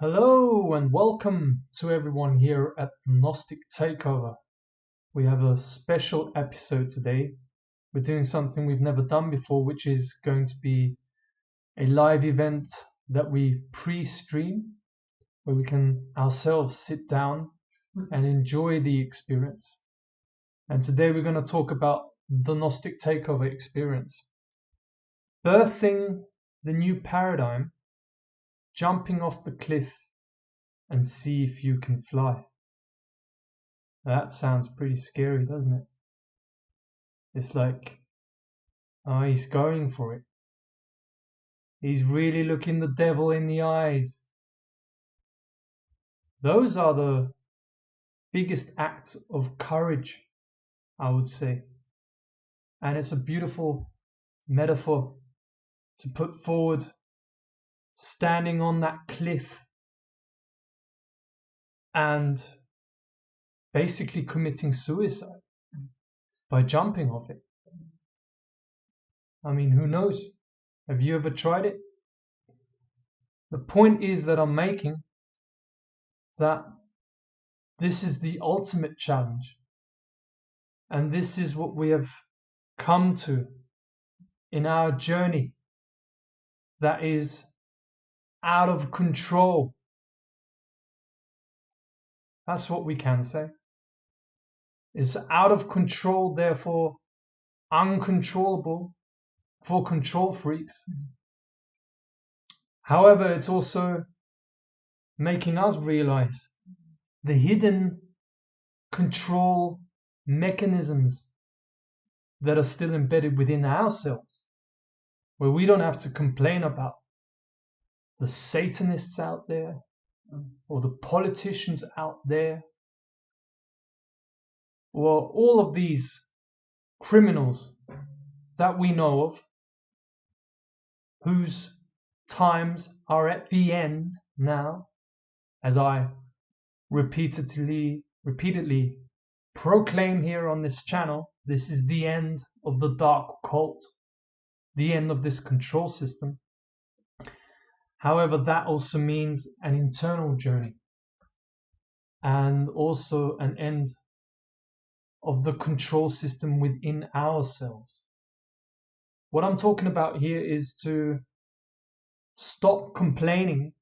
Hello and welcome to everyone here at the Gnostic Takeover. We have a special episode today. We're doing something we've never done before, which is going to be a live event that we pre-stream, where we can ourselves sit down and enjoy the experience. And today we're going to talk about the Gnostic Takeover experience. Birthing the new paradigm, jumping off the cliff and see if you can fly. That sounds pretty scary, doesn't it? It's like, oh, he's going for it. He's really looking the devil in the eyes. Those are the biggest acts of courage, I would say. And it's a beautiful metaphor to put forward, standing on that cliff and basically committing suicide by jumping off it. I mean, who knows? Have you ever tried it? The point is that I'm making that this is the ultimate challenge. And this is what we have come to in our journey that is out of control. That's what we can say. It's out of control, therefore uncontrollable for control freaks. However, it's also making us realize the hidden control mechanisms that are still embedded within ourselves, where we don't have to complain about the Satanists out there or the politicians out there or all of these criminals that we know of whose times are at the end now, as I repeatedly proclaim here on this channel. This is the end of the dark cult, the end of this control system. However, that also means an internal journey and also an end of the control system within ourselves. What I'm talking about here is to stop complaining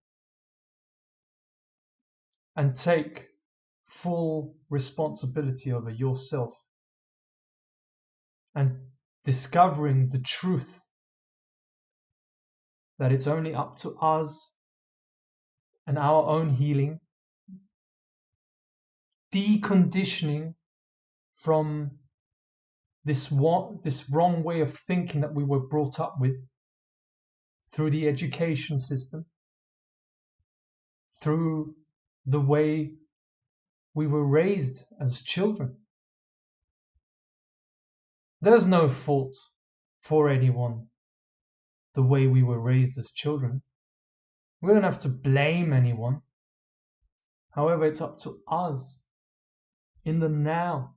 and take full responsibility over yourself and discovering the truth that it's only up to us and our own healing, deconditioning from this wrong way of thinking that we were brought up with through the education system, through the way we were raised as children. There's no fault for anyone the way we were raised as children. We don't have to blame anyone. However, it's up to us in the now,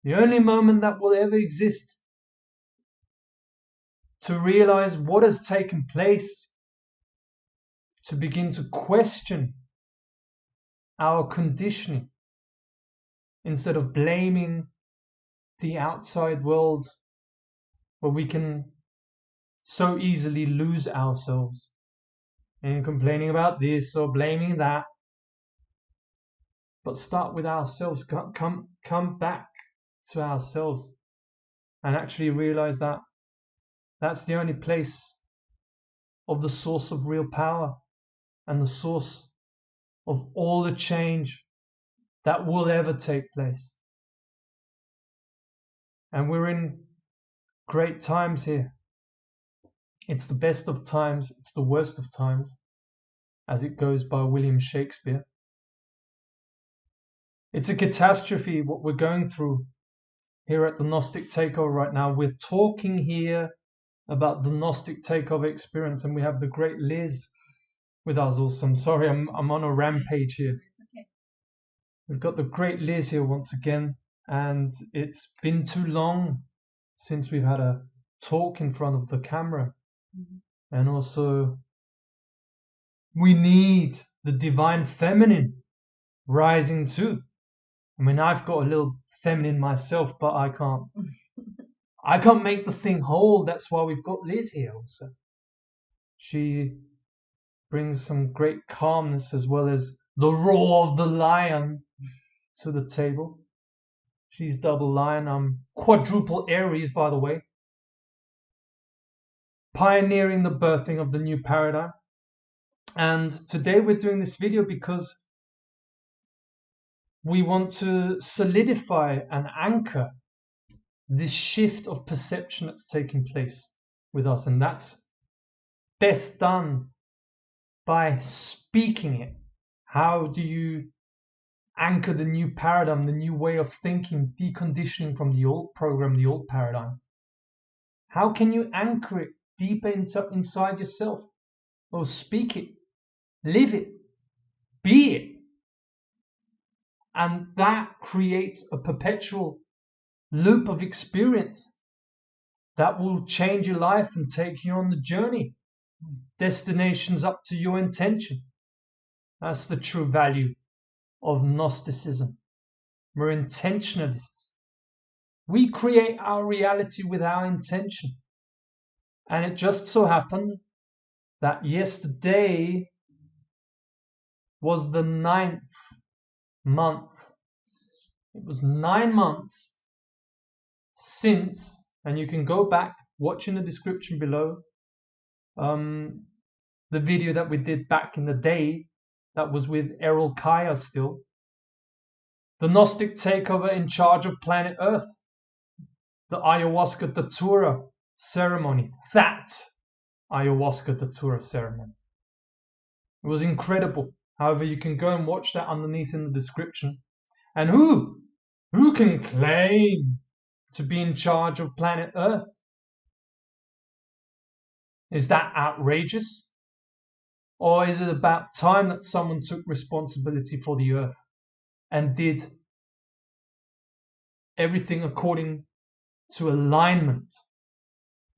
the only moment that will ever exist, to realize what has taken place, to begin to question our conditioning instead of blaming the outside world, where we can so easily lose ourselves in complaining about this or blaming that. But start with ourselves, come back to ourselves and actually realize that that's the only place of the source of real power and the source of all the change that will ever take place. And we're in great times here. It's the best of times, it's the worst of times, as it goes by William Shakespeare. It's a catastrophe what we're going through here at the Gnostic Takeover right now. We're talking here about the Gnostic Takeover experience, and we have the great Liz with us also. I'm sorry, I'm on a rampage here. Okay. We've got the great Liz here once again, and it's been too long since we've had a talk in front of the camera. And also We need the divine feminine rising too. I mean, I've got a little feminine myself, but I can't make the thing whole. That's why we've got Liz here also. She brings some great calmness as well as the roar of the lion to the table. She's double lion. I'm quadruple Aries, by the way. Pioneering the birthing of the new paradigm. And today we're doing this video because we want to solidify and anchor this shift of perception that's taking place with us. And that's best done by speaking it. How do you anchor the new paradigm, the new way of thinking, deconditioning from the old program, the old paradigm? How can you anchor it deeper inside yourself? Or speak it, live it, be it. And that creates a perpetual loop of experience that will change your life and take you on the journey. Destinations up to your intention. That's the true value of Gnosticism. We're intentionalists. We create our reality with our intention. And it just so happened that yesterday was the 9th month. It was 9 months since, and you can go back, watch in the description below, the video that we did back in the day that was with Errol Kaya still. The Gnostic Takeover in charge of planet Earth. The Ayahuasca Datura ceremony. That Ayahuasca Datura ceremony. It was incredible. However, you can go and watch that underneath in the description. And who can claim to be in charge of planet Earth? Is that outrageous? Or is it about time that someone took responsibility for the Earth and did everything according to alignment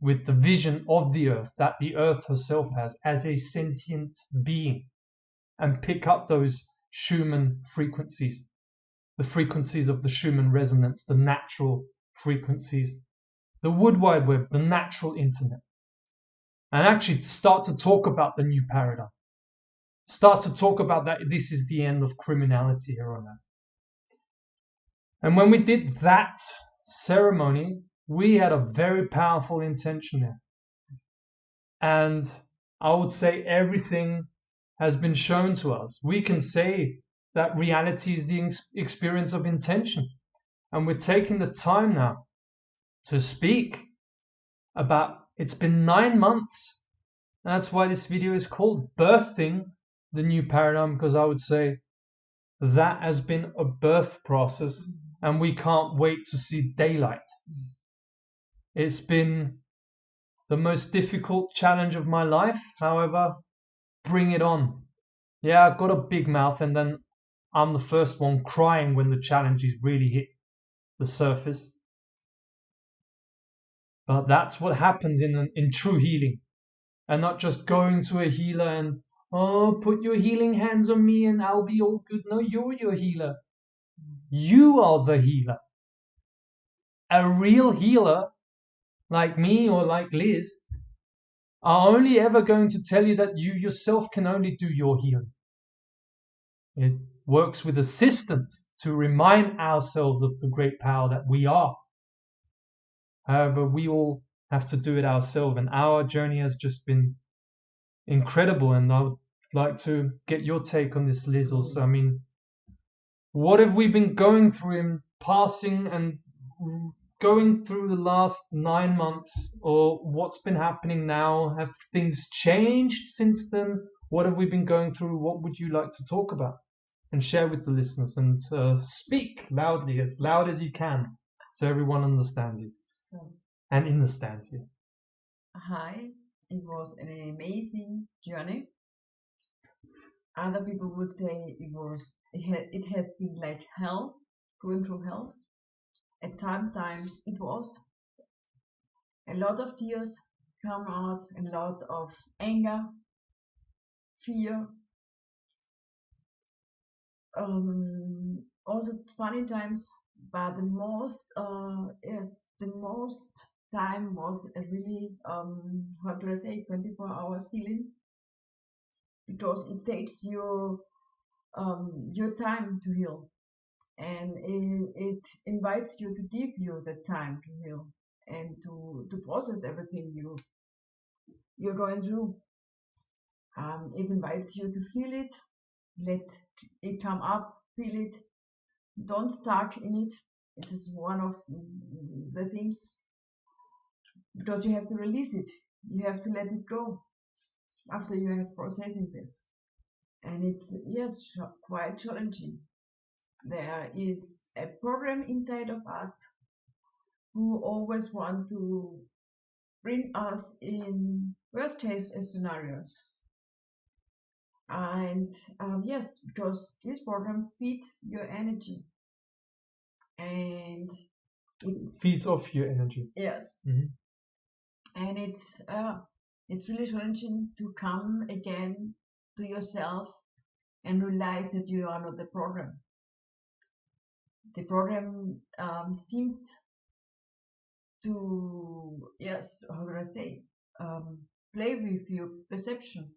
with the vision of the Earth that the Earth herself has as a sentient being, and pick up those Schumann frequencies, the frequencies of the Schumann resonance, the natural frequencies, the Wood Wide Web, the natural internet, and actually start to talk about the new paradigm. Start to talk about that this is the end of criminality here on Earth. And when we did that ceremony, we had a very powerful intention there. And I would say everything has been shown to us. We can say that reality is the experience of intention. And we're taking the time now to speak about, it's been 9 months. That's why this video is called Birthing the New Paradigm, because I would say that has been a birth process and we can't wait to see daylight. It's been the most difficult challenge of my life. However, bring it on. Yeah, I've got a big mouth and then I'm the first one crying when the challenges really hit the surface. But that's what happens in true healing. And not just going to a healer and, oh, put your healing hands on me and I'll be all good. No, you're your healer. You are the healer. A real healer, like me or like Liz, are only ever going to tell you that you yourself can only do your healing. It works with assistance to remind ourselves of the great power that we are. However, we all have to do it ourselves, and our journey has just been incredible. And I would like to get your take on this, Liz, also. I mean, what have we been going through in passing and going through the last 9 months, or what's been happening now? Have things changed since then? What have we been going through? What would you like to talk about and share with the listeners? And speak loudly, as loud as you can, so everyone understands you and understands you. Hi, it was an amazing journey. Other people would say it has been like hell, going through hell. At sometimes it was a lot of tears come out, a lot of anger, fear, also funny times. But the most time was a really how do I say 24 hours healing, because it takes your time to heal, and it invites you to give you the time to heal and to process everything you're going through. It invites you to feel it, let it come up, feel it, don't stuck in it. It is one of the things, because you have to release it, you have to let it go after you have processing this, and it's yes quite challenging. There is a program inside of us who always want to bring us in worst case scenarios. And yes, because this program feeds your energy, and it feeds off your energy. Yes. Mm-hmm. And it's really challenging to come again to yourself and realize that you are not the program. The program seems to, yes, how do I say, play with your perception.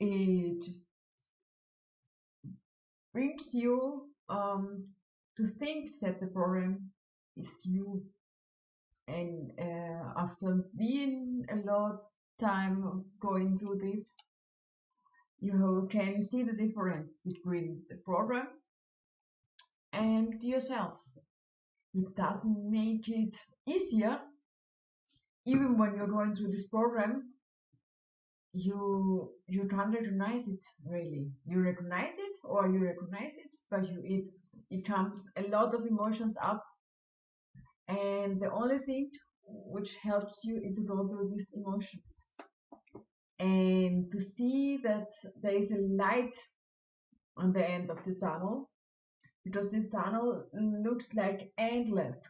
It brings you to think that the program is you. And after being a lot time going through this, you can see the difference between the program and yourself. It doesn't make it easier. Even when you're going through this program, you can't recognize it really. You recognize it, but it comes a lot of emotions up, and the only thing which helps you is to go through these emotions and to see that there is a light on the end of the tunnel, because this tunnel looks like endless.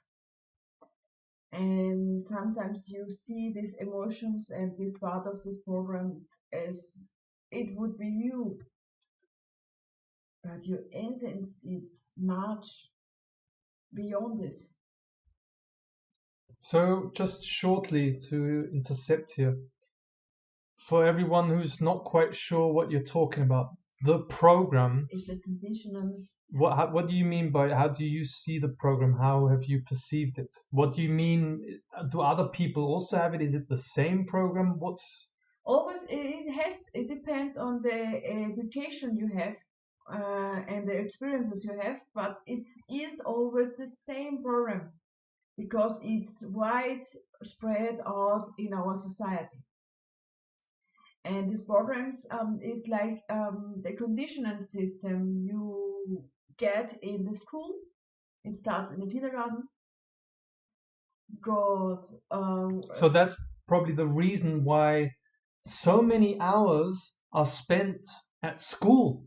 And sometimes you see these emotions and this part of this program as it would be you, but your essence is much beyond this. So, just shortly to intercept here, for everyone who's not quite sure what you're talking about, the program is a conditional. What do you mean by, how do you see the program? How have you perceived it? What do you mean? Do other people also have it? Is it the same program? What's always it depends on the education you have and the experiences you have, but it is always the same program because it's widespread out in our society. And these programs is like the conditioning system you get in the school. It starts in the kindergarten. So that's probably the reason why so many hours are spent at school.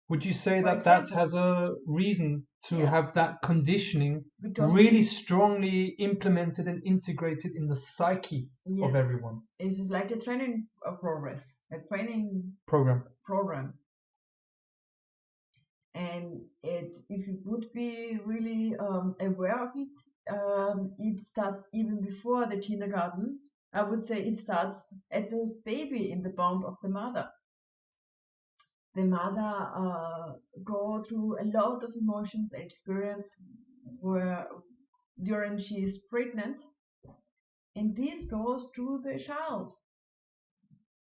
Would you say that that has a reason to Yes. have that conditioning really strongly implemented and integrated in the psyche of everyone? It is like a training progress, a training program. And if you would be really aware of it, it starts even before the kindergarten. I would say it starts as a baby in the bond of the mother. The mother go through a lot of emotions and experience where during she is pregnant, and this goes through the child.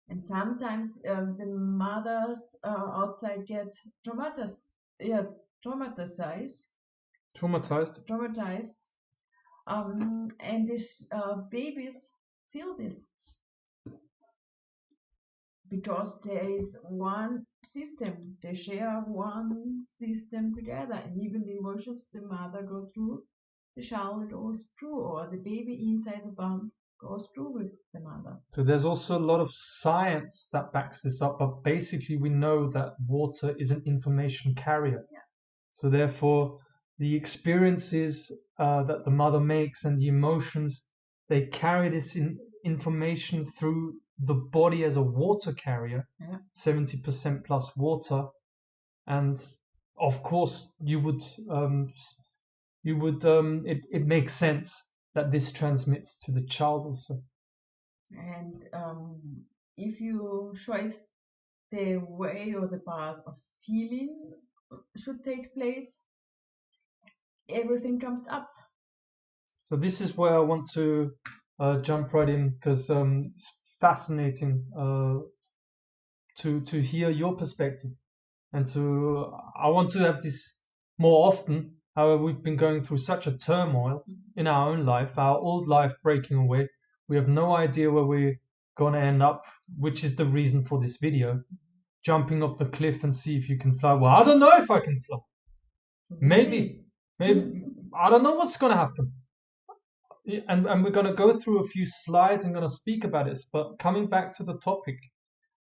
And sometimes the mothers outside get traumatized, and these babies feel this because there is one system, they share one system together, and even the emotions the mother goes through, the child goes through, or the baby inside the bump goes through with the mother. So there's also a lot of science that backs this up, but basically we know that water is an information carrier. Yeah. So therefore, the experiences that the mother makes and the emotions, they carry this information through the body as a water carrier, Yeah. 70% plus water, and of course it makes sense that this transmits to the child also. And if you choose the way or the path of healing should take place, everything comes up. So this is where I want to jump right in, because it's fascinating to hear your perspective, and I want to have this more often. However, we've been going through such a turmoil in our own life, our old life breaking away. We have no idea where we're gonna end up, which is the reason for this video. Jumping off the cliff and see if you can fly. Well, I don't know if I can fly. Maybe I don't know what's gonna happen. And we're gonna go through a few slides and gonna speak about this. But coming back to the topic,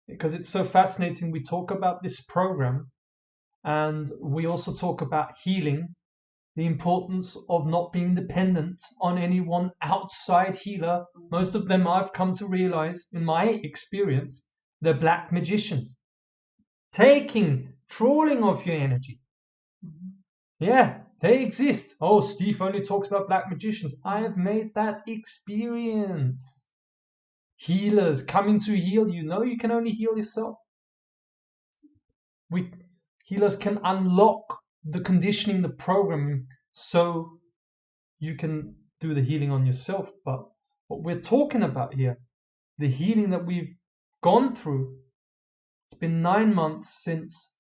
because it's so fascinating, we talk about this program, and we also talk about healing, the importance of not being dependent on any one outside healer. Most of them, I've come to realize in my experience, they're black magicians, trawling off your energy. Yeah, they exist. Oh, Steve only talks about black magicians. I have made that experience. Healers coming to heal you. No, you can only heal yourself. Healers can unlock the conditioning, the programming, so you can do the healing on yourself. But what we're talking about here, the healing that we've gone through, it's been 9 months since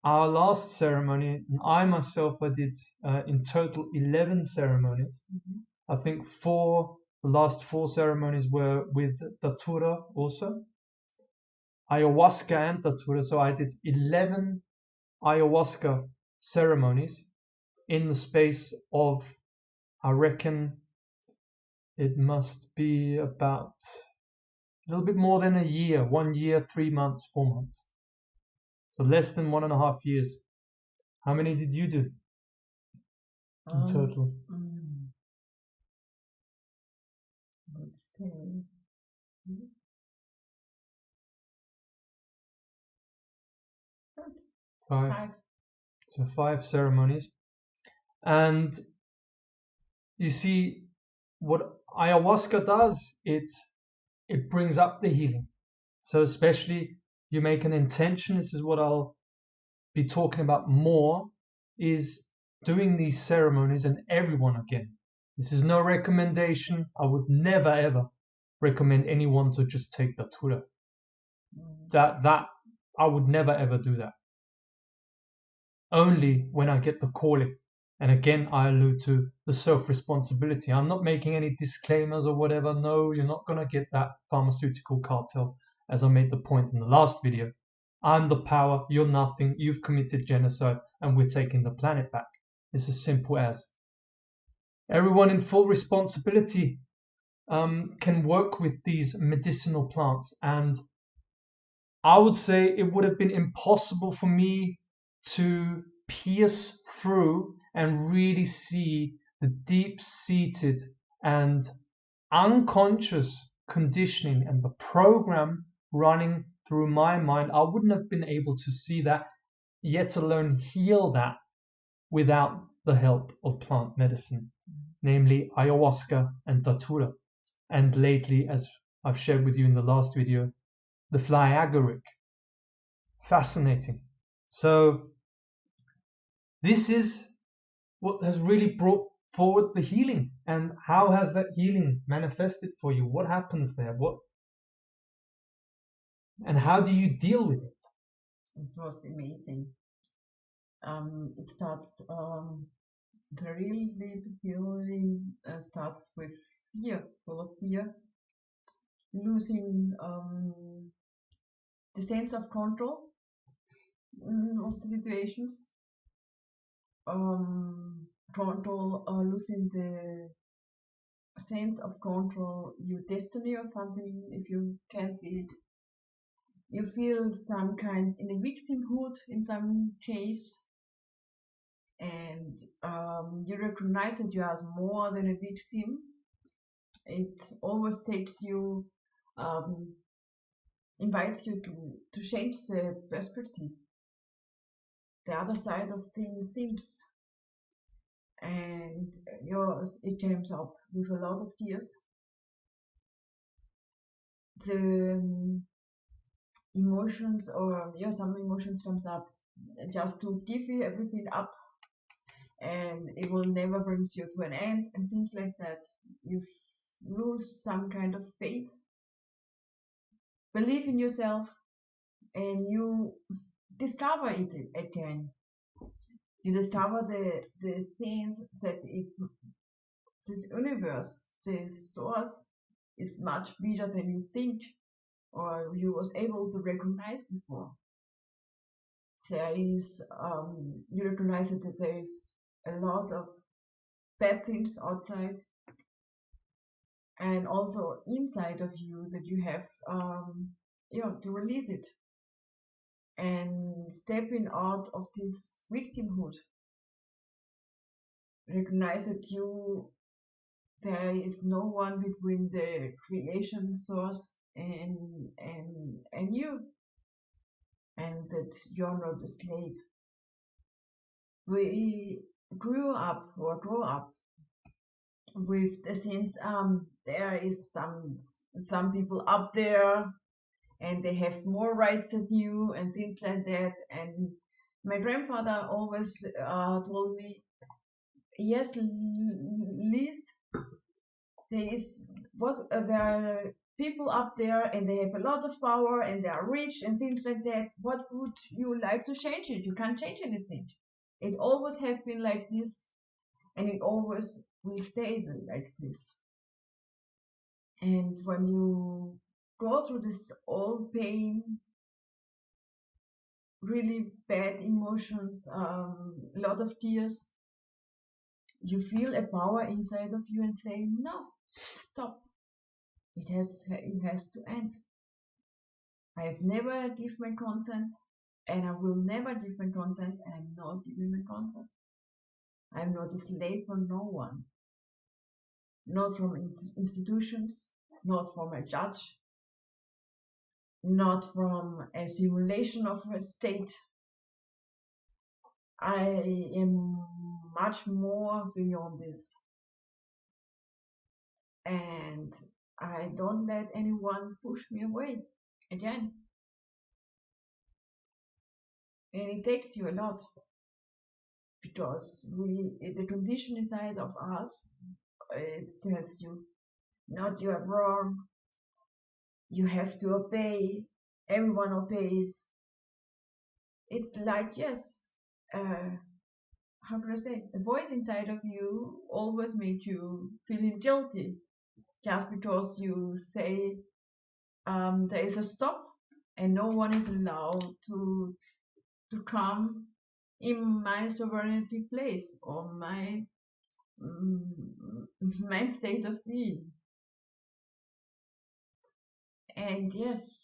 our last ceremony, and I myself, I did in total 11 ceremonies. I think the last 4 ceremonies were with Datura also. Ayahuasca and Datura, so I did 11 ayahuasca ceremonies in the space of, I reckon it must be about a little bit more than a year, 1 year, 3 months, 4 months. So less than 1.5 years. How many did you do in total? Let's say 5. So 5 ceremonies. And you see, what ayahuasca does, it brings up the healing. So especially you make an intention. This is what I'll be talking about more, is doing these ceremonies. And everyone, again, this is no recommendation. I would never ever recommend anyone to just take Datura. That I would never ever do that. Only when I get the calling. And again, I allude to the self-responsibility. I'm not making any disclaimers or whatever. No, you're not going to get that pharmaceutical cartel, as I made the point in the last video. I'm the power, you're nothing, you've committed genocide, and we're taking the planet back. It's as simple as. Everyone in full responsibility can work with these medicinal plants. And I would say it would have been impossible for me to pierce through and really see the deep-seated and unconscious conditioning and the program running through my mind. I wouldn't have been able to see that, yet alone heal that, without the help of plant medicine, namely ayahuasca and datura. And lately, as I've shared with you in the last video, the fly agaric. Fascinating. So this is what has really brought forward the healing. And how has that healing manifested for you? What happens there? And how do you deal with it? It was amazing. It starts, the real deep healing starts with fear, full of fear, losing the sense of control of the situations, losing the sense of control, your destiny or something, if you can see it. You feel some kind in a victimhood in some case, and you recognize that you are more than a victim. It always takes you invites you to change the perspective, the other side of things seems, and yours it comes up with a lot of tears. The emotions, or some emotions comes up just to give you everything up, and it will never bring you to an end, and things like that. You lose some kind of faith, believe in yourself, and you discover it again. You discover the sense that this universe, this source, is much bigger than you think or you was able to recognize before. There is you recognize that there is a lot of bad things outside and also inside of you, that you have to release it and stepping out of this victimhood. Recognize that there is no one between the creation source and you, and that you're not a slave. We grow up with the sense there is some people up there and they have more rights than you and things like that. And my grandfather always told me, yes, Liz, there are people up there and they have a lot of power and they are rich and things like that. What would you like to change it? You can't change anything. It always have been like this, and it always will stay like this. And when you go through this all pain, really bad emotions, a lot of tears, you feel a power inside of you and say, no, stop. It has to end. I have never give my consent, and I will never give my consent, and I'm not giving my consent. I'm not a slave for no one. Not from institutions, not from a judge, not from a simulation of a state. I am much more beyond this. And I don't let anyone push me away again. And it takes you a lot, because the condition inside of us, it tells you, not you are wrong, you have to obey, everyone obeys. It's like, yes, how can I say, a voice inside of you always make you feeling guilty just because you say there is a stop and no one is allowed to come in my sovereignty place or my mind state of being. And yes,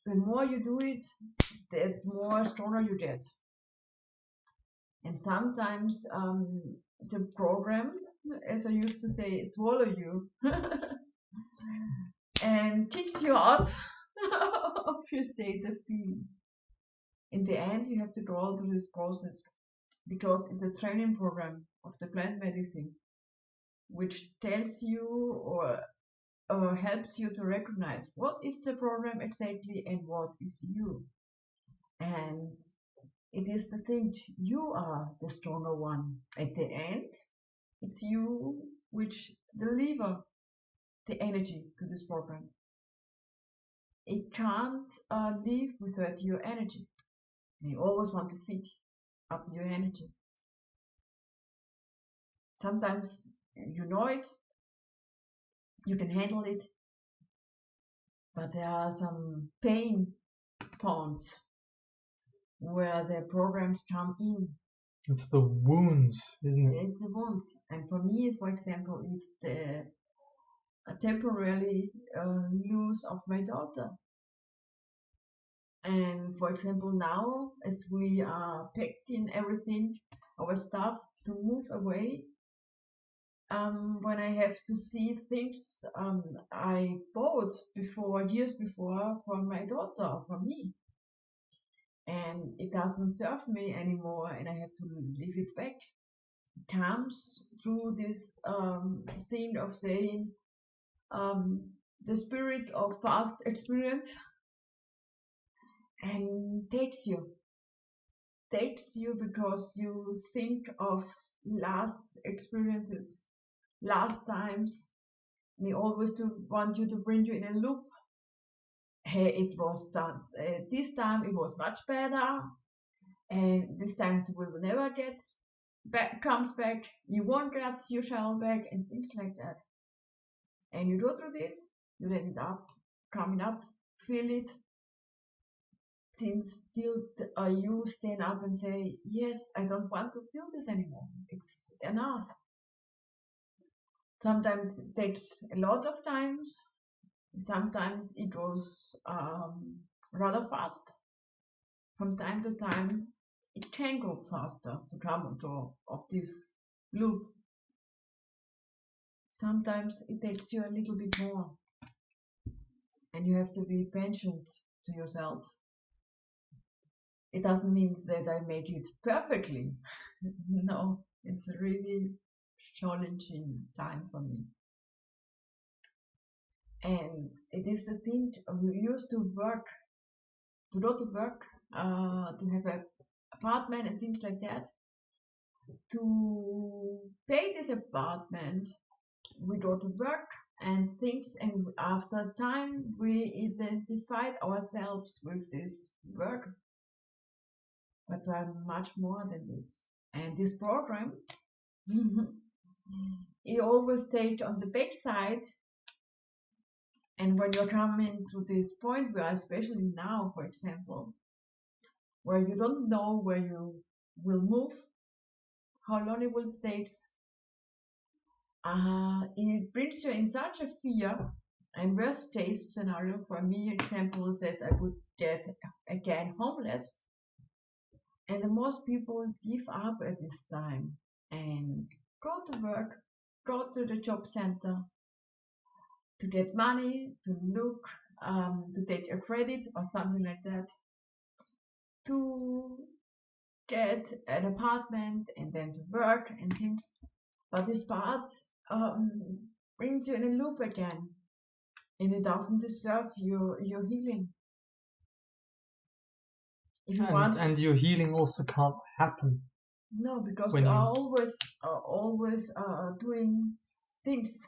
the more you do it, the more stronger you get. And sometimes the program, as I used to say, swallow you and kicks you out of your state of being. In the end, you have to go through this process, because it's a training program of the plant medicine, which tells you or helps you to recognize what is the program exactly and what is you. And it is the thing, you are the stronger one. At the end, it's you which deliver the energy to this program. It can't live without your energy. You always want to feed up your energy. Sometimes you know it, you can handle it, but there are some pain points where the programs come in. It's the wounds, isn't it? It's the wounds. And for me, for example, it's the temporary lose of my daughter. And for example, now as we are packing everything, our stuff to move away, when I have to see things I bought before, years before, for my daughter, for me, and it doesn't serve me anymore, and I have to leave it back. It comes through this thing of saying the spirit of past experience and takes you because you think of last experiences, last times. They always want you to bring you in a loop. Hey, it was done. This time it was much better, and this time it will never get back. Comes back. You won't get your shell back, and things like that. And you go through this. You let it up, coming up, feel it. Since still you stand up and say, yes, I don't want to feel this anymore. It's enough. Sometimes it takes a lot of times. Sometimes it goes rather fast. From time to time, it can go faster to come out of this loop. Sometimes it takes you a little bit more, and you have to be patient to yourself. It doesn't mean that I make it perfectly. No, it's a really challenging time for me. And it is the thing we used to work, to go to work, to have an apartment and things like that. To pay this apartment, we go to work and things, and after time we identified ourselves with this work. But we are much more than this. And this program, it always stayed on the backside. And when you're coming to this point where, especially now, for example, where you don't know where you will move, how long it will stay, it brings you in such a fear. And worst case scenario for me, example is that I would get again homeless. And the most people give up at this time and go to work, go to the job center to get money, to look, to take a credit or something like that, to get an apartment and then to work and things. But this part brings you in a loop again, and it doesn't deserve your healing. If you want, And your healing also can't happen. no, because when you are always doing things.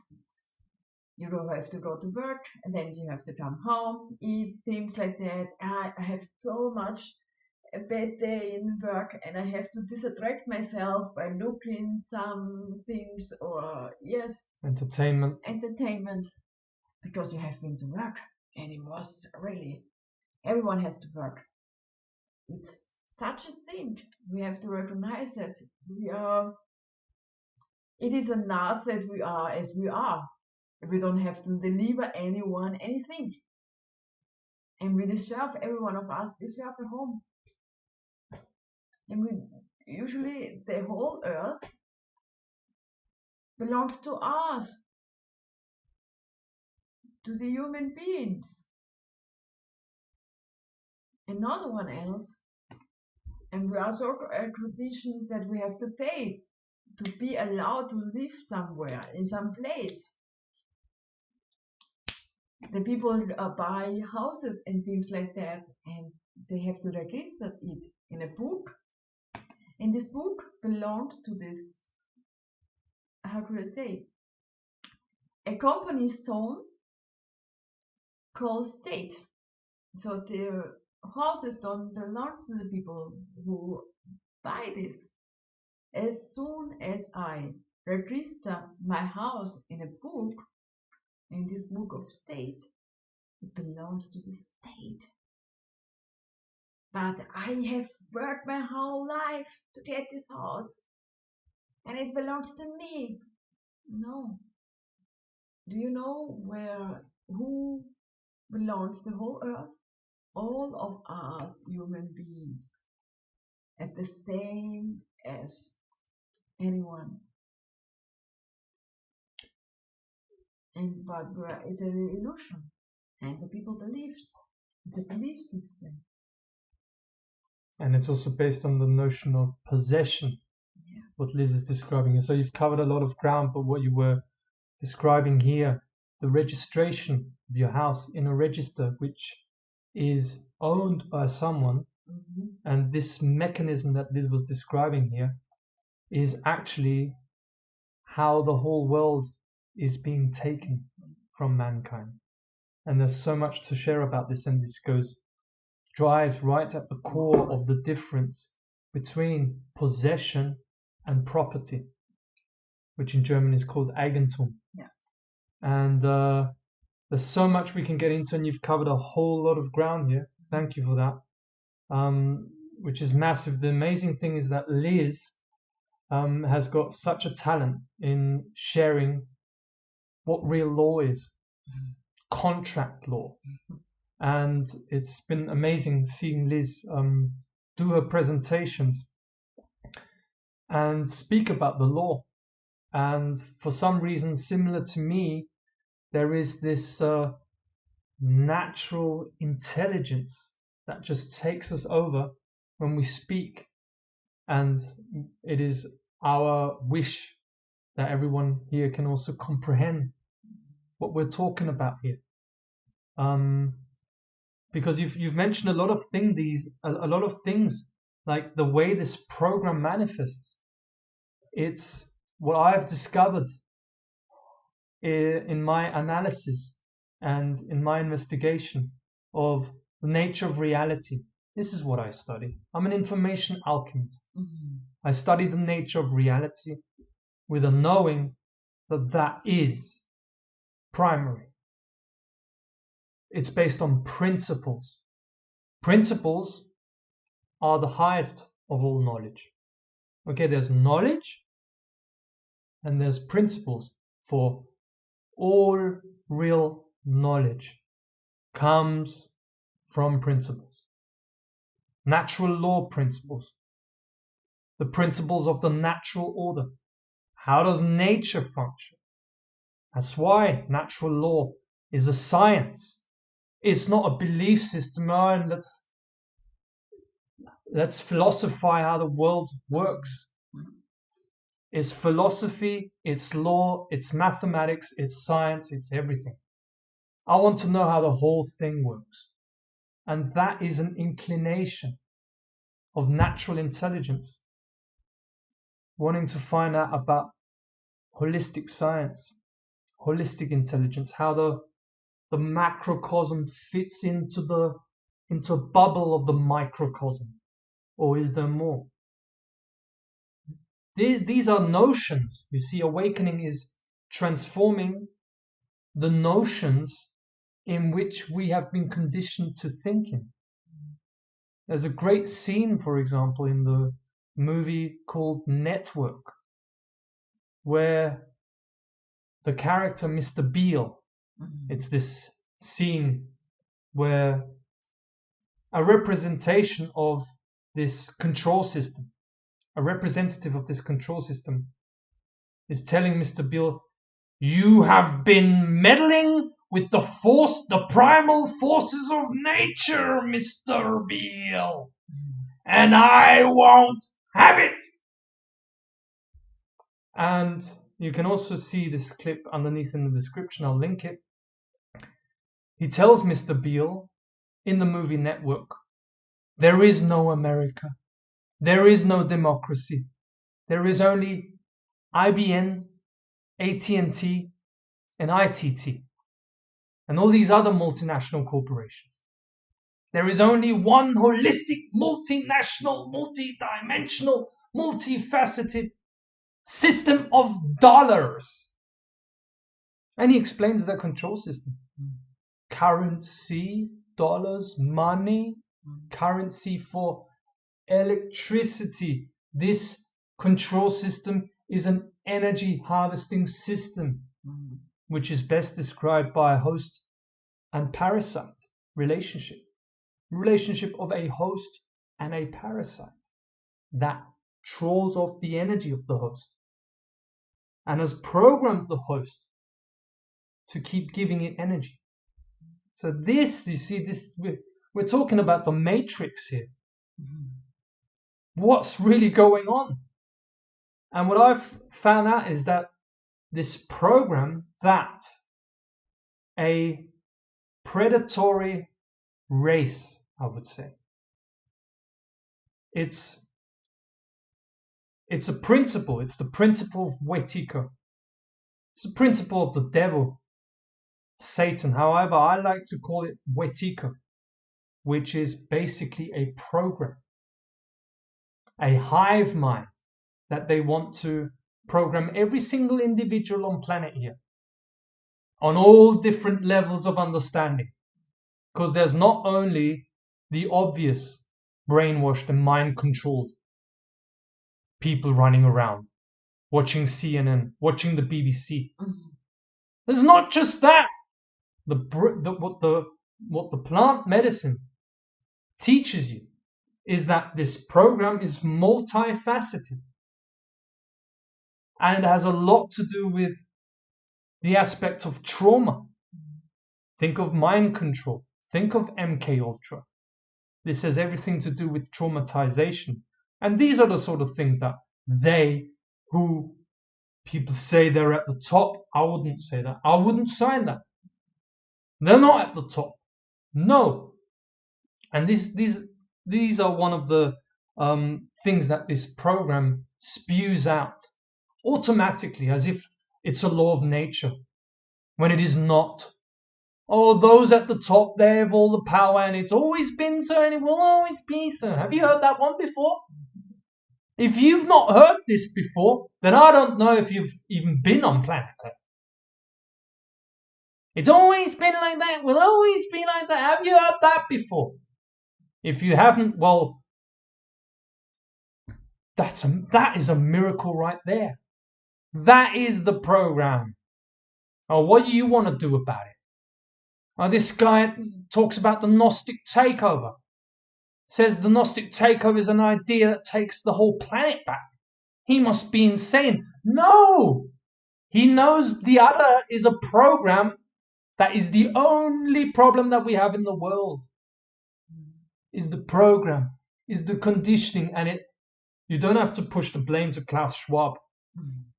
You don't have to go to work, and then you have to come home, eat, things like that. I have so much a bad day in work, and I have to distract myself by looking some things, or yes, entertainment, because you have been to work, and it was really, everyone has to work. It's such a thing. We have to recognize that it is enough that we are as we are. We don't have to deliver anyone anything. And we deserve, every one of us deserve a home. And we usually, the whole earth belongs to us, to the human beings, and not one else. And we are so conditioned that we have to pay to be allowed to live somewhere, in some place. The people buy houses and things like that, and they have to register it in a book. And this book belongs to this, how could I say, a company's zone called state. So the houses don't belong to the people who buy this. As soon as I register my house in a book, in this book of state, it belongs to the state. But I have worked my whole life to get this house, and it belongs to me. No. Do you know who belongs to the whole earth? All of us human beings, at the same as anyone. but it's an illusion, and the people believes it's a belief system. And it's also based on the notion of possession, what Liz is describing. And so you've covered a lot of ground, but what you were describing here, the registration of your house in a register which is owned by someone, and this mechanism that Liz was describing here is actually how the whole world is being taken from mankind. And there's so much to share about this, and this drives right at the core of the difference between possession and property, which in German is called Eigentum. Yeah. And there's so much we can get into, and you've covered a whole lot of ground here. Thank you for that, which is massive. The amazing thing is that Liz has got such a talent in sharing what real law is, contract law. And it's been amazing seeing Liz do her presentations and speak about the law. And for some reason, similar to me, there is this natural intelligence that just takes us over when we speak. And it is our wish that everyone here can also comprehend what we're talking about here. Because you've mentioned a lot of things, like the way this program manifests. It's what I've discovered in my analysis and in my investigation of the nature of reality. This is what I study. I'm an information alchemist. I study the nature of reality with a knowing that is primary. It's based on principles. Principles are the highest of all knowledge. Okay, there's knowledge and there's principles. For all real knowledge comes from principles. Natural law principles. The principles of the natural order. How does nature function? That's why natural law is a science. It's not a belief system, and let's philosophize how the world works. It's philosophy, it's law, it's mathematics, it's science, it's everything. I want to know how the whole thing works. And that is an inclination of natural intelligence, wanting to find out about holistic science, holistic intelligence, how the macrocosm fits into a bubble of the microcosm. Or is there more? These are notions. You see, awakening is transforming the notions in which we have been conditioned to thinking. There's a great scene, for example, in the movie called Network, where the character Mr. Beale, it's this scene where a representation of this control system, a representative of this control system, is telling Mr. Beale, you have been meddling with the primal forces of nature, Mr. Beale, and I won't have it. And you can also see this clip underneath in the description. I'll link it. He tells Mr. Beale in the movie Network, there is no America. There is no democracy. There is only IBM, AT&T, and ITT, and all these other multinational corporations. There is only one holistic, multinational, multidimensional, multifaceted system of dollars. And he explains that control system. Currency, dollars, money, currency for electricity. This control system is an energy harvesting system, which is best described by a host and parasite relationship. Relationship of a host and a parasite that draws off the energy of the host and has programmed the host to keep giving it energy. So this, you see, we're talking about the matrix here. What's really going on? And what I've found out is that this program that a predatory race, I would say, it's a principle. It's the principle of Wetiko. It's the principle of the devil, Satan. However, I like to call it Wetiko, which is basically a program, a hive mind that they want to program every single individual on planet here on all different levels of understanding. Because there's not only the obvious brainwashed and mind-controlled people running around, watching CNN, watching the BBC. There's not just that. What the plant medicine teaches you is that this program is multifaceted. And it has a lot to do with the aspect of trauma. Think of mind control. Think of MK Ultra. This has everything to do with traumatization. And these are the sort of things that who people say they're at the top. I wouldn't say that. I wouldn't sign that. They're not at the top. No. And these are one of the things that this program spews out automatically, as if it's a law of nature, when it is not. Oh, those at the top, they have all the power, and it's always been so, and it will always be so. Have you heard that one before? If you've not heard this before, then I don't know if you've even been on planet Earth. It's always been like that, will always be like that. Have you heard that before? If you haven't, well, that is a miracle right there. That is the program. Oh, what do you want to do about it? Oh, this guy talks about the Gnostic Takeover. Says the Gnostic Takeover is an idea that takes the whole planet back. He must be insane. No! He knows the other is a program that is the only problem that we have in the world. Is the program, is the conditioning, and you don't have to push the blame to Klaus Schwab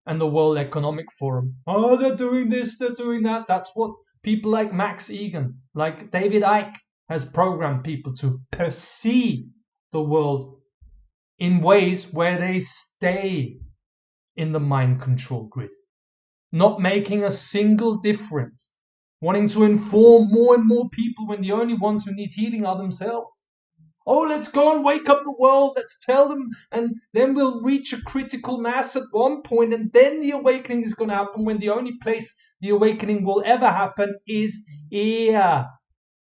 and the World Economic Forum. Oh, they're doing this, they're doing that. That's what people like Max Egan, like David Icke, has programmed people to perceive the world in ways where they stay in the mind control grid, not making a single difference, wanting to inform more and more people when the only ones who need healing are themselves. Oh, let's go and wake up the world, let's tell them, and then we'll reach a critical mass at one point, and then the awakening is going to happen, when the only place the awakening will ever happen is here,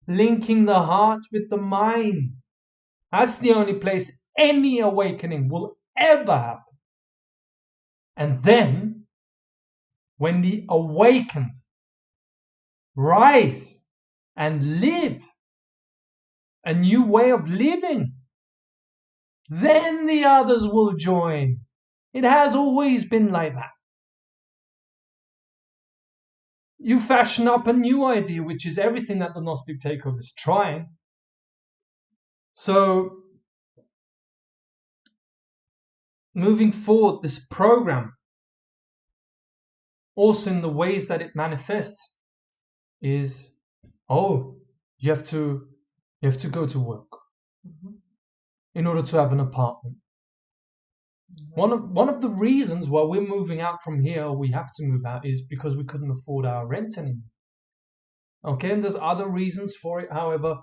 linking the heart with the mind. That's the only place any awakening will ever happen. And then, when the awakened rise and live a new way of living, then the others will join. It has always been like that. You fashion up a new idea, which is everything that the Gnostic Takeover is trying. So, moving forward, this program, also in the ways that it manifests, is, you have to go to work in order to have an apartment. One of the reasons why we're moving out from here, we have to move out, is because we couldn't afford our rent anymore. Okay, and there's other reasons for it. However,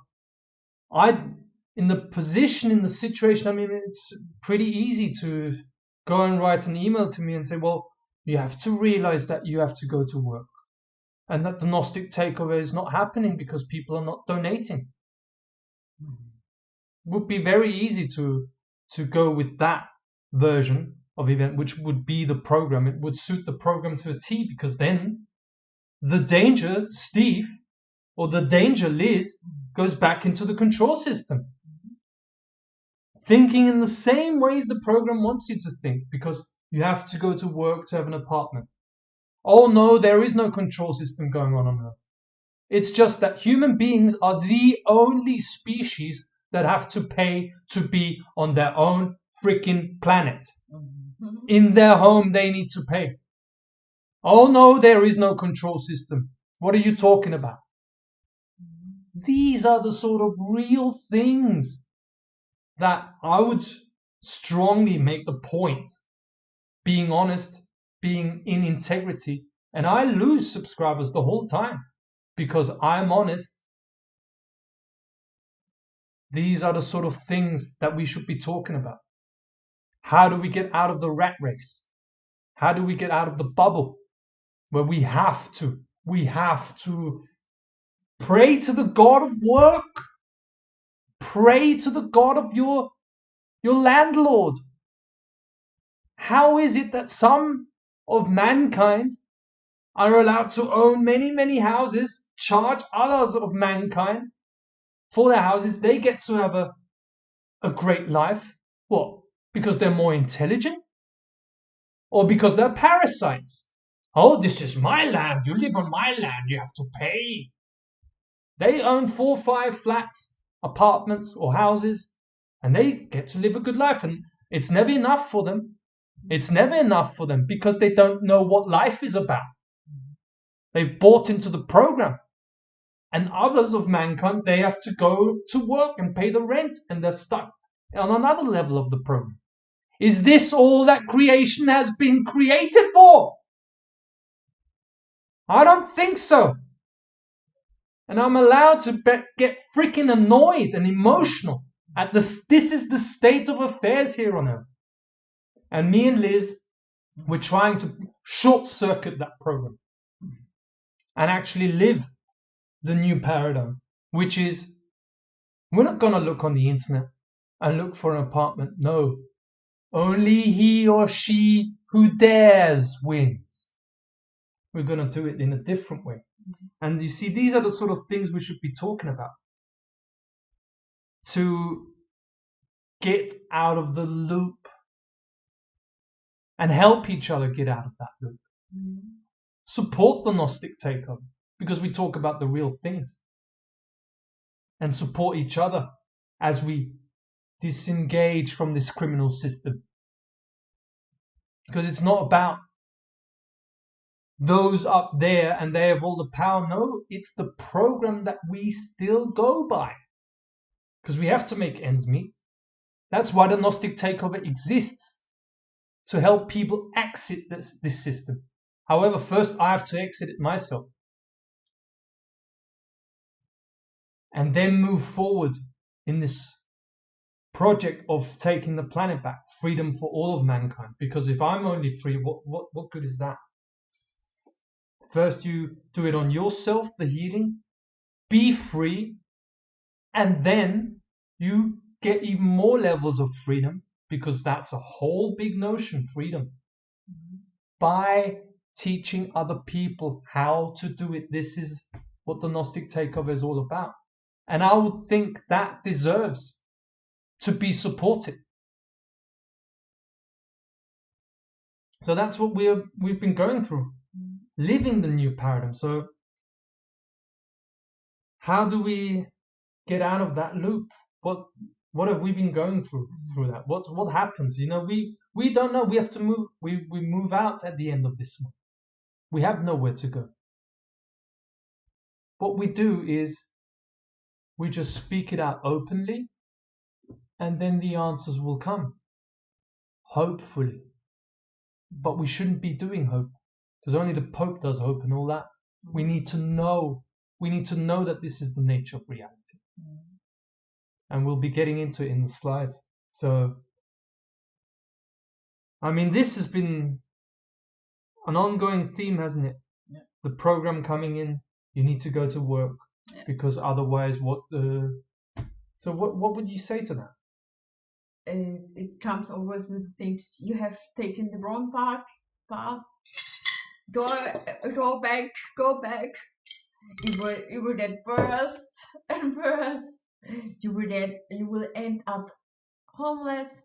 in the situation, I mean, it's pretty easy to go and write an email to me and say, well, you have to realize that you have to go to work, and that the Gnostic Takeover is not happening because people are not donating. It would be very easy to go with that version of event, which would be the program. It would suit the program to a T, because then the danger, Steve, or the danger, Liz, goes back into the control system, thinking in the same ways the program wants you to think, because you have to go to work to have an apartment. Oh no, there is no control system going on Earth. It's just that human beings are the only species that have to pay to be on their own freaking planet. In their home, they need to pay. Oh no, there is no control system. What are you talking about? These are the sort of real things that I would strongly make the point. Being honest, being in integrity. And I lose subscribers the whole time because I'm honest. These are the sort of things that we should be talking about. How do we get out of the rat race? How do we get out of the bubble where we have to pray to the God of work? Pray to the God of your landlord. How is it that some of mankind are allowed to own many, many houses, charge others of mankind for their houses? They get to have a great life. What? Because they're more intelligent? Or because they're parasites? Oh, this is my land. You live on my land. You have to pay. They own 4 or 5 flats, apartments, or houses, and they get to live a good life. And it's never enough for them. It's never enough for them because they don't know what life is about. They've bought into the program. And others of mankind, they have to go to work and pay the rent, and they're stuck on another level of the program. Is this all that creation has been created for? I don't think so. And I'm allowed to get freaking annoyed and emotional at this. This is the state of affairs here on Earth. And me and Liz, we're trying to short circuit that program and actually live the new paradigm, which is we're not going to look on the internet and look for an apartment. No, only he or she who dares wins. We're going to do it in a different way. And you see, these are the sort of things we should be talking about to get out of the loop and help each other get out of that loop. Support the Gnostic Takeover because we talk about the real things, and support each other as we disengage from this criminal system. Because it's not about those up there and they have all the power. No, it's the program that we still go by. Because we have to make ends meet. That's why the Gnostic Takeover exists. To help people exit this system. However, first I have to exit it myself. And then move forward in this project of taking the planet back. Freedom for all of mankind. Because if I'm only free, what good is that? First you do it on yourself, the healing. Be free. And then you get even more levels of freedom. Because that's a whole big notion, freedom. By teaching other people how to do it. This is what the Gnostic Takeover is all about. And I would think that deserves to be supported. So that's what we've been going through. Living the new paradigm. So how do we get out of that loop? What have we been going through that? What happens? You know, we don't know. We have to move. We move out at the end of this month. We have nowhere to go. What we do is we just speak it out openly, and then the answers will come. Hopefully. But we shouldn't be doing hope, because only the Pope does hope and all that. We need to know. We need to know that this is the nature of reality. And we'll be getting into it in the slides. So, I mean, this has been an ongoing theme, hasn't it? Yeah. The program coming in, you need to go to work, because otherwise so what would you say to that? It comes always with things you have taken the wrong path. Go back. It will get worse and worse. You will end up homeless,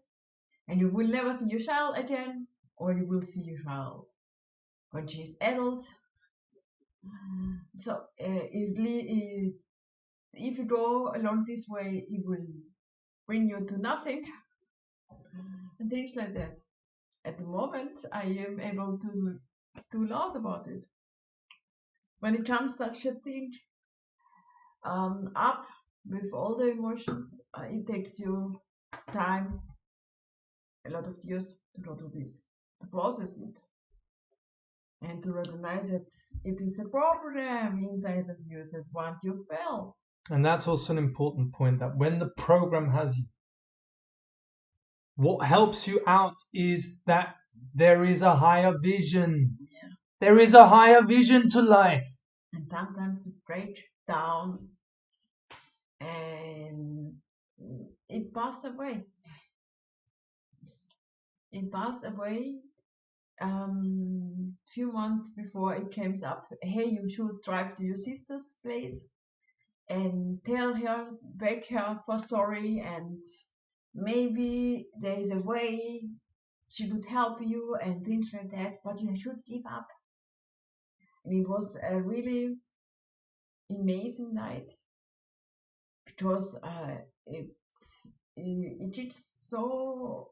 and you will never see your child again, or you will see your child when she's adult. So if you go along this way, it will bring you to nothing and things like that. At the moment, I am able to laugh about it. When it comes such a thing up with all the emotions, it takes you time, a lot of years to go through this, to process it, and to recognize that it is a program inside of you that want you fail. And that's also an important point, that when the program has you, what helps you out is that there is a higher vision. Yeah. There is a higher vision to life. And sometimes you break down and it passed away. It passed away few months before it came up. Hey, you should drive to your sister's place and tell her, beg her for sorry, and maybe there is a way she could help you and things like that, but you should give up. And it was a really amazing night because it did so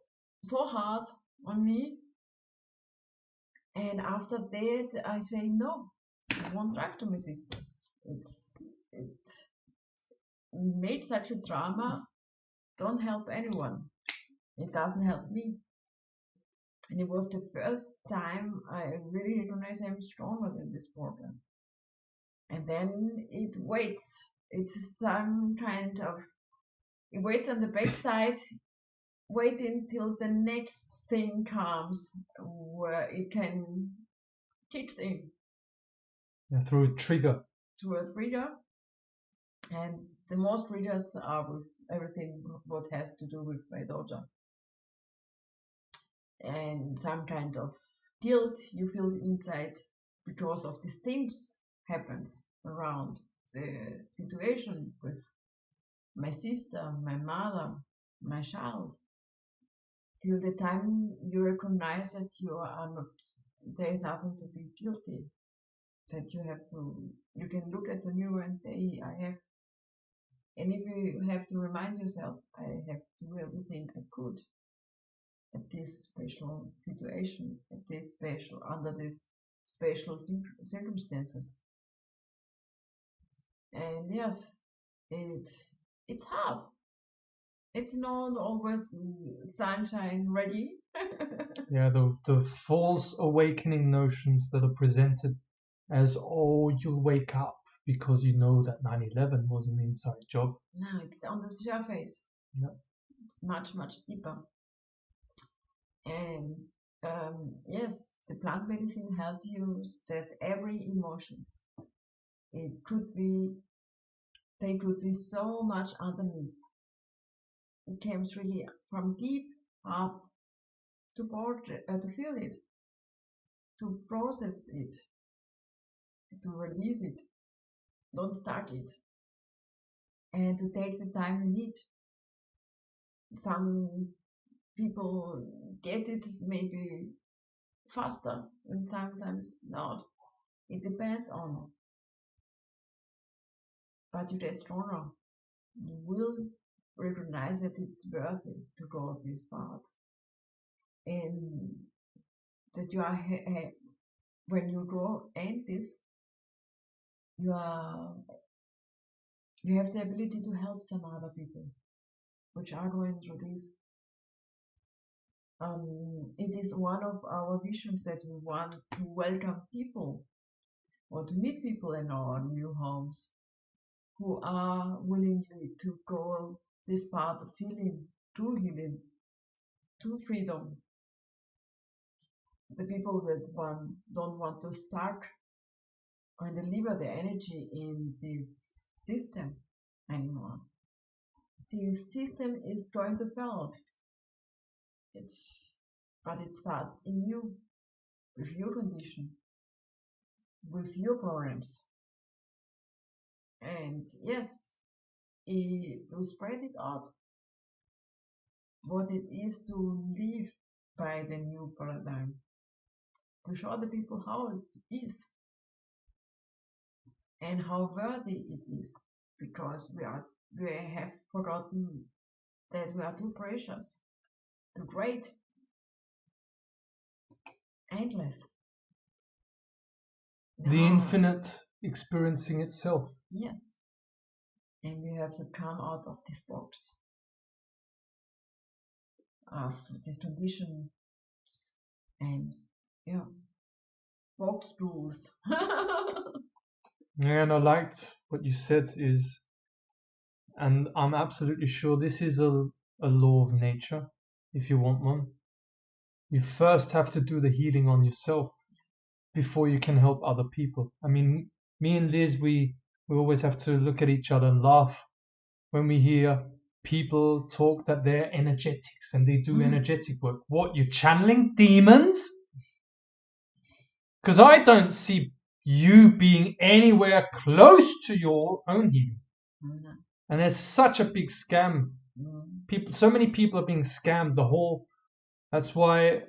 hard on me. And after that, I say no, I won't drive to my sister's. It made such a drama. Don't help anyone. It doesn't help me. And it was the first time I really recognized I'm stronger than this problem. And then it waits. It's some kind of, it waits on the backside, waiting till the next thing comes where it can kicks in. Yeah, through a trigger. Through a trigger. And the most triggers are with everything what has to do with my daughter. And some kind of guilt you feel inside because of the things happens around the situation with my sister, my mother, my child. Till the time you recognize that you are not, there is nothing to be guilty. That you can look at the mirror and say, I have, and if you have to remind yourself, I have to do everything I could at this special situation, under these special circumstances. And yes, it's hard. It's not always sunshine ready. Yeah, the false awakening notions that are presented as, oh, you'll wake up because you know that 9/11 was an inside job. No, it's on the surface. Yep. It's much, much deeper. And yes, the plant medicine helps you that every emotions. It could be, they could be so much underneath. It comes really from deep up to feel it, to process it, to release it, don't start it, and to take the time you need. Some people get it maybe faster and sometimes not. It depends on, but you get stronger. You will recognize that it's worth it to go this path, and that you are when you go and this, you are you have the ability to help some other people which are going through this. It is one of our visions that we want to welcome people or to meet people in our new homes who are willing to go this path of healing, to freedom. The people that don't want to stuck and deliver their energy in this system anymore. This system is going to fail. But it starts in you, with your condition, with your programs. And yes, to spread it out, what it is to live by the new paradigm. to show the people how it is and how worthy it is, because we have forgotten that we are too precious, too great, endless. The No. infinite experiencing itself. Yes. And we have to come out of this box, of this tradition, and yeah, box rules. And I liked what you said is, and I'm absolutely sure this is a law of nature, if you want one. You first have to do the healing on yourself before you can help other people. I mean, me and Liz, we always have to look at each other and laugh when we hear people talk that they're energetics and they do energetic work. What, you're channeling demons? Because I don't see you being anywhere close to your own healing. No. And there's such a big scam. People, so many people are being scammed. That's why,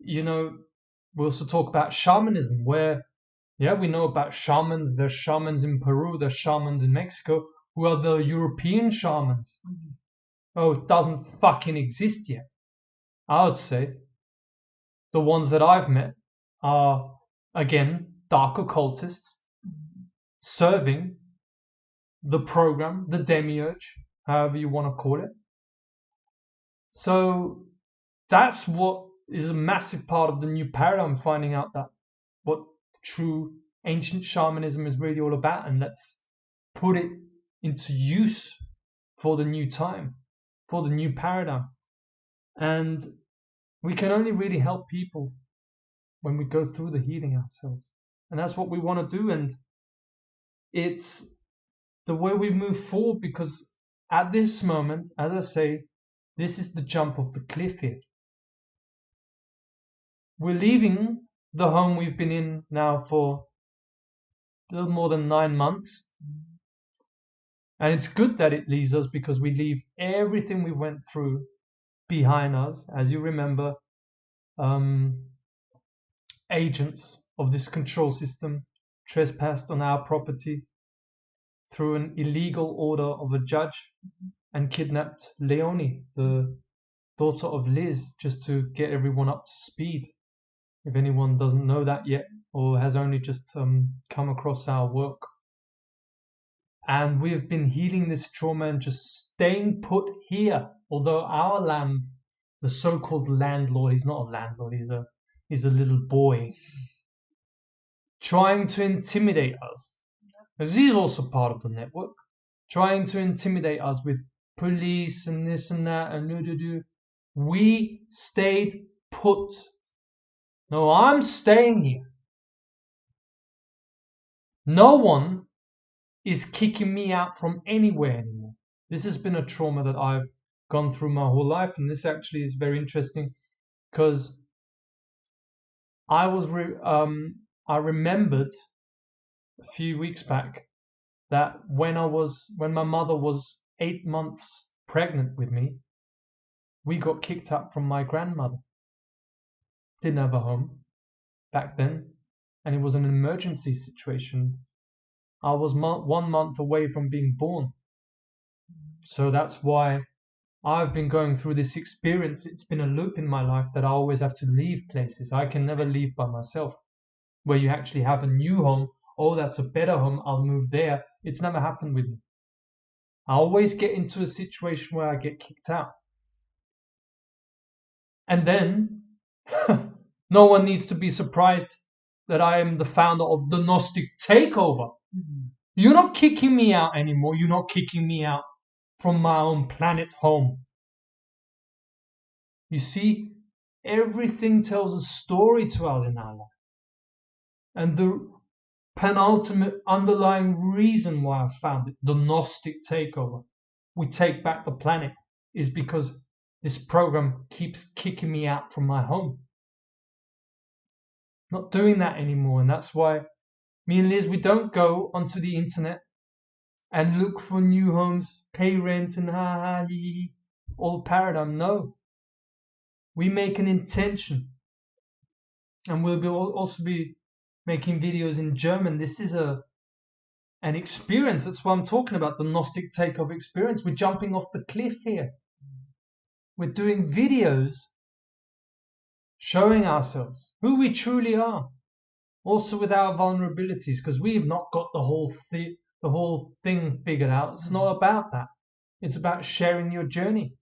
we also talk about shamanism, where, yeah, we know about shamans. There's shamans in Peru, there's shamans in Mexico, who are the European shamans. Oh, it doesn't fucking exist yet. I would say the ones that I've met are, again, dark occultists serving the program, the demiurge, however you want to call it. So that's what is a massive part of the new paradigm, finding out that what true ancient shamanism is really all about, and let's put it into use for the new time, for the new paradigm. And we can only really help people when we go through the healing ourselves. And that's what we want to do. And it's the way we move forward, because at this moment, as I say, this is the jump off the cliff here. We're leaving the home we've been in now for a little more than 9 months. And it's good that it leaves us, because we leave everything we went through behind us. As you remember, agents of this control system trespassed on our property through an illegal order of a judge and kidnapped Leonie, the daughter of Liz, just to get everyone up to speed. If anyone doesn't know that yet, or has only just come across our work. And we've been healing this trauma and just staying put here. Although our land, the so-called landlord, he's not a landlord, he's a little boy, trying to intimidate us. Because he's also part of the network, trying to intimidate us with police and this and that and do. We stayed put. No, I'm staying here. No one is kicking me out from anywhere anymore. This has been a trauma that I've gone through my whole life, and this actually is very interesting, because I remembered a few weeks back that when my mother was 8 months pregnant with me, we got kicked out from my grandmother. Didn't have a home back then, and it was an emergency situation. I was 1 month away from being born. So that's why I've been going through this experience. It's been a loop in my life that I always have to leave places. I can never leave by myself. Where you actually have a new home, oh, that's a better home, I'll move there. It's never happened with me. I always get into a situation where I get kicked out. And then, no one needs to be surprised that I am the founder of the Gnostic Takeover. You're not kicking me out anymore. You're not kicking me out from my own planet home. You see, everything tells a story to us in our life. And the penultimate underlying reason why I found it, the Gnostic Takeover, we take back the planet, is because this program keeps kicking me out from my home. Not doing that anymore. And that's why me and Liz, we don't go onto the internet and look for new homes, pay rent and all paradigm. No. We make an intention And we'll also be making videos in German. This is an experience. That's what I'm talking about, the Gnostic Takeover experience. We're jumping off the cliff here. We're doing videos showing ourselves who we truly are, also with our vulnerabilities, because we've not got the whole thing figured out. It's not about that. It's about sharing your journey,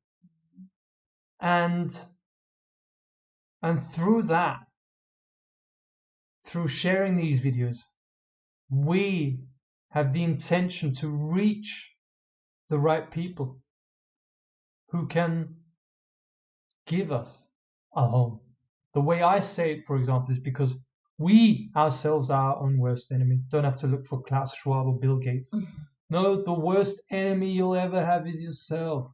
and through that, through sharing these videos, we have the intention to reach the right people who can give us a home. The way I say it, for example, is because we ourselves are our own worst enemy. Don't have to look for Klaus Schwab or Bill Gates. No, the worst enemy you'll ever have is yourself.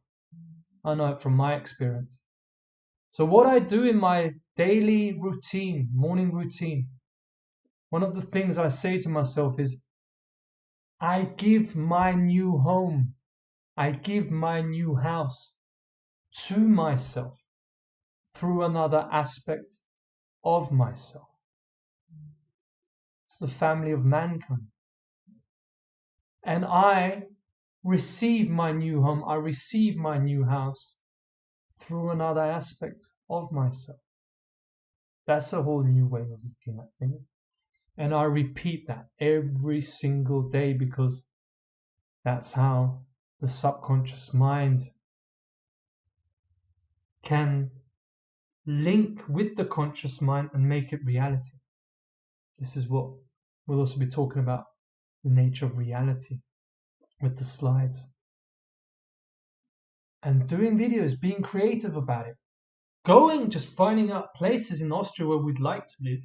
I know it from my experience. So what I do in my daily routine, morning routine, one of the things I say to myself is, I give my new home, I give my new house to myself through another aspect of myself. It's the family of mankind. And I receive my new home, I receive my new house through another aspect of myself. That's a whole new way of looking at things. And I repeat that every single day because that's how the subconscious mind can link with the conscious mind and make it reality. This is what we'll also be talking about, the nature of reality with the slides. And doing videos, being creative about it. Just finding out places in Austria where we'd like to live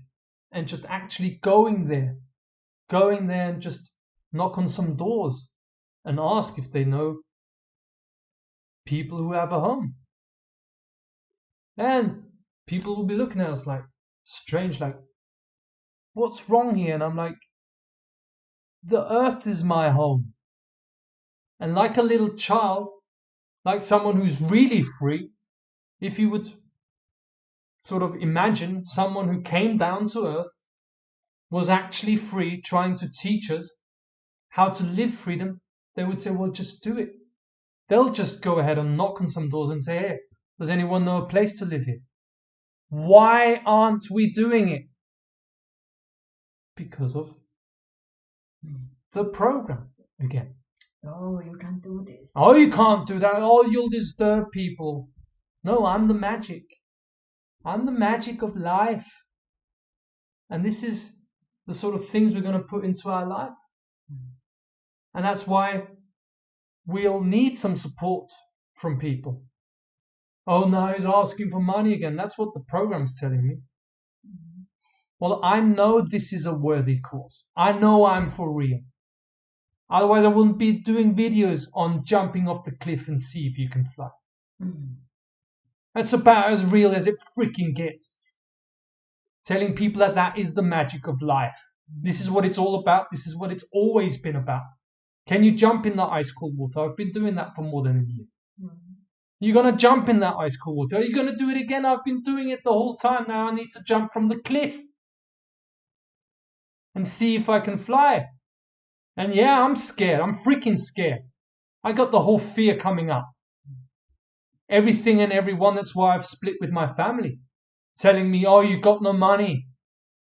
and just actually going there and just knock on some doors and ask if they know people who have a home. And people will be looking at us like strange, like, what's wrong here? And I'm like, the earth is my home. And like a little child, like someone who's really free, if you would sort of imagine someone who came down to earth, was actually free, trying to teach us how to live freedom, they would say, well, just do it. They'll just go ahead and knock on some doors and say, hey, does anyone know a place to live here? Why aren't we doing it? Because of the program again. Oh, you can't do this. Oh, you can't do that. Oh, you'll disturb people. No, I'm the magic. I'm the magic of life. And this is the sort of things we're going to put into our life. And that's why we'll need some support from people. Oh, now he's asking for money again. That's what the program's telling me. Well, I know this is a worthy cause. I know I'm for real. Otherwise, I wouldn't be doing videos on jumping off the cliff and see if you can fly. That's about as real as it freaking gets. Telling people that is the magic of life. This is what it's all about. This is what it's always been about. Can you jump in that ice cold water? I've been doing that for more than a year. You're going to jump in that ice cold water. Are you going to do it again? I've been doing it the whole time. Now I need to jump from the cliff and see if I can fly. And yeah, I'm scared. I'm freaking scared. I got the whole fear coming up. Everything and everyone. That's why I've split with my family. Telling me, oh, you got no money.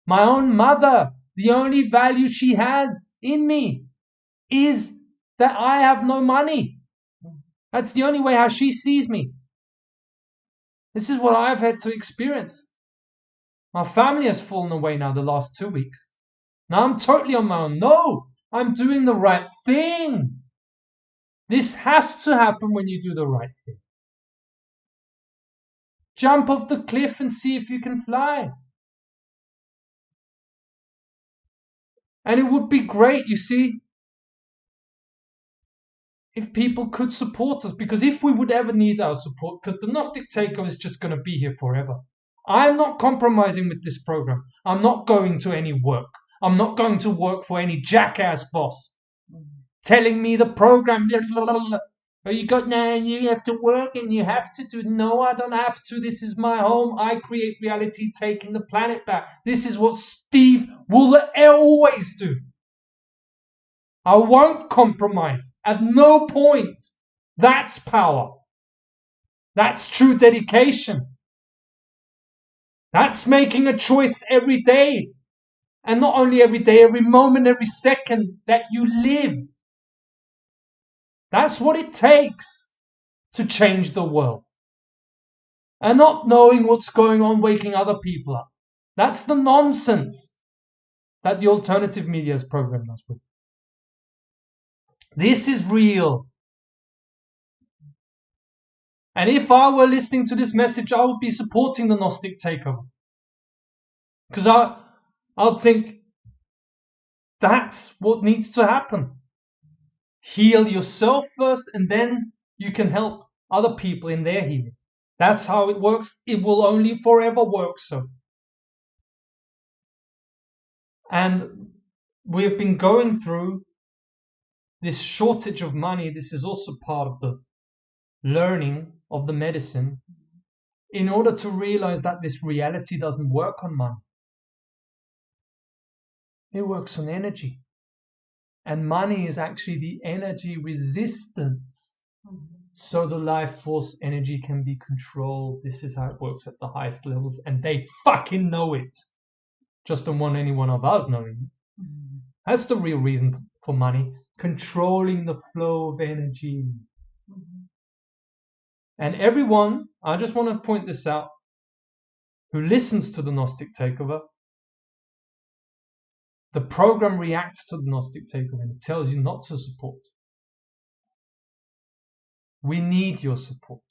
My own mother, the only value she has in me is that I have no money. That's the only way how she sees me. This is what I've had to experience. My family has fallen away now the last 2 weeks. Now I'm totally on my own. No, I'm doing the right thing. This has to happen when you do the right thing. Jump off the cliff and see if you can fly. And it would be great, you see, if people could support us, because if we would ever need our support, because the Gnostic Takeover is just going to be here forever. I'm not compromising with this program. I'm not going to any work. I'm not going to work for any jackass boss telling me the program. Oh, you got now, and you have to work and you have to do. No, I don't have to. This is my home. I create reality, taking the planet back. This is what Steve will always do. I won't compromise at no point. That's power. That's true dedication. That's making a choice every day. And not only every day, every moment, every second that you live. That's what it takes to change the world. And not knowing what's going on, waking other people up. That's the nonsense that the alternative media has programmed us with. This is real. And if I were listening to this message, I would be supporting the Gnostic Takeover. Because I'll think that's what needs to happen. Heal yourself first, and then you can help other people in their healing. That's how it works. It will only forever work so. And we've been going through this shortage of money. This is also part of the learning of the medicine in order to realize that this reality doesn't work on money. It works on energy. And money is actually the energy resistance. So the life force energy can be controlled. This is how it works at the highest levels. And they fucking know it. Just don't want any one of us knowing it. That's the real reason for money. Controlling the flow of energy. And everyone, I just want to point this out, who listens to the Gnostic Takeover, the program reacts to the Gnostic Takeover and it tells you not to support. We need your support.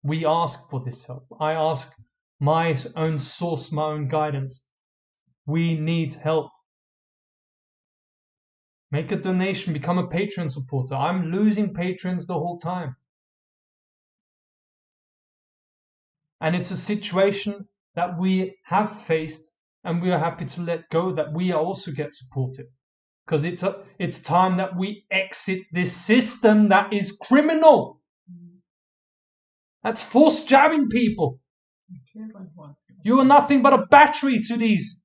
We ask for this help. I ask my own source, my own guidance. We need help. Make a donation, become a Patreon supporter. I'm losing patrons the whole time. And it's a situation that we have faced and we are happy to let go, that we also get supported. Because it's time that we exit this system that is criminal. That's forced jabbing people. You are nothing but a battery to these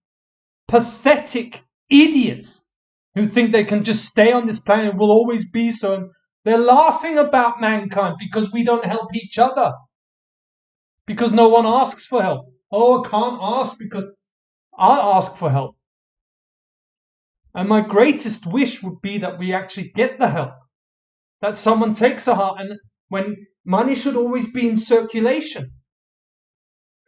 pathetic idiots who think they can just stay on this planet and will always be so. And they're laughing about mankind because we don't help each other. Because no one asks for help. Oh, I can't ask because I ask for help. And my greatest wish would be that we actually get the help. That someone takes a heart, and when money should always be in circulation.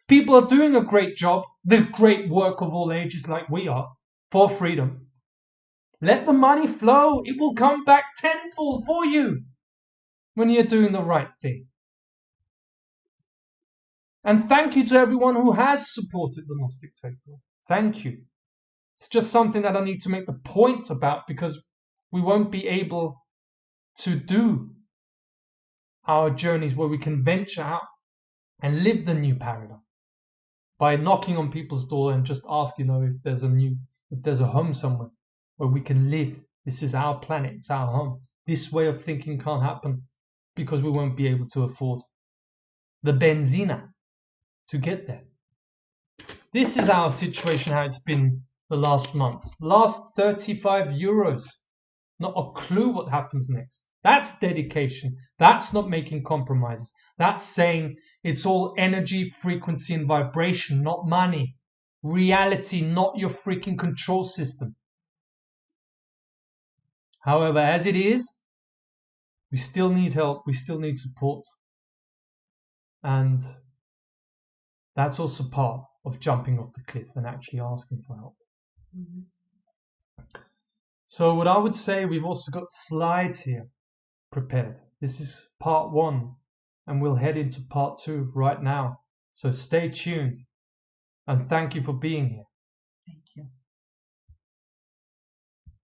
People are doing a great job, the great work of all ages like we are, for freedom. Let the money flow. It will come back tenfold for you when you're doing the right thing. And thank you to everyone who has supported the Gnostic Takeover. Thank you. It's just something that I need to make the point about, because we won't be able to do our journeys where we can venture out and live the new paradigm by knocking on people's door and just ask, if there's a home somewhere where we can live. This is our planet, it's our home. This way of thinking can't happen because we won't be able to afford the benzina to get there. This is our situation, how it's been the last month. Last 35 euros. Not a clue what happens next. That's dedication. That's not making compromises. That's saying it's all energy, frequency, and vibration, not money. Reality, not your freaking control system. However, as it is, we still need help. We still need support. And that's also part of jumping off the cliff and actually asking for help. So what I would say, we've also got slides here prepared. This is part 1, and we'll head into part 2 right now. So stay tuned, and thank you for being here. Thank you.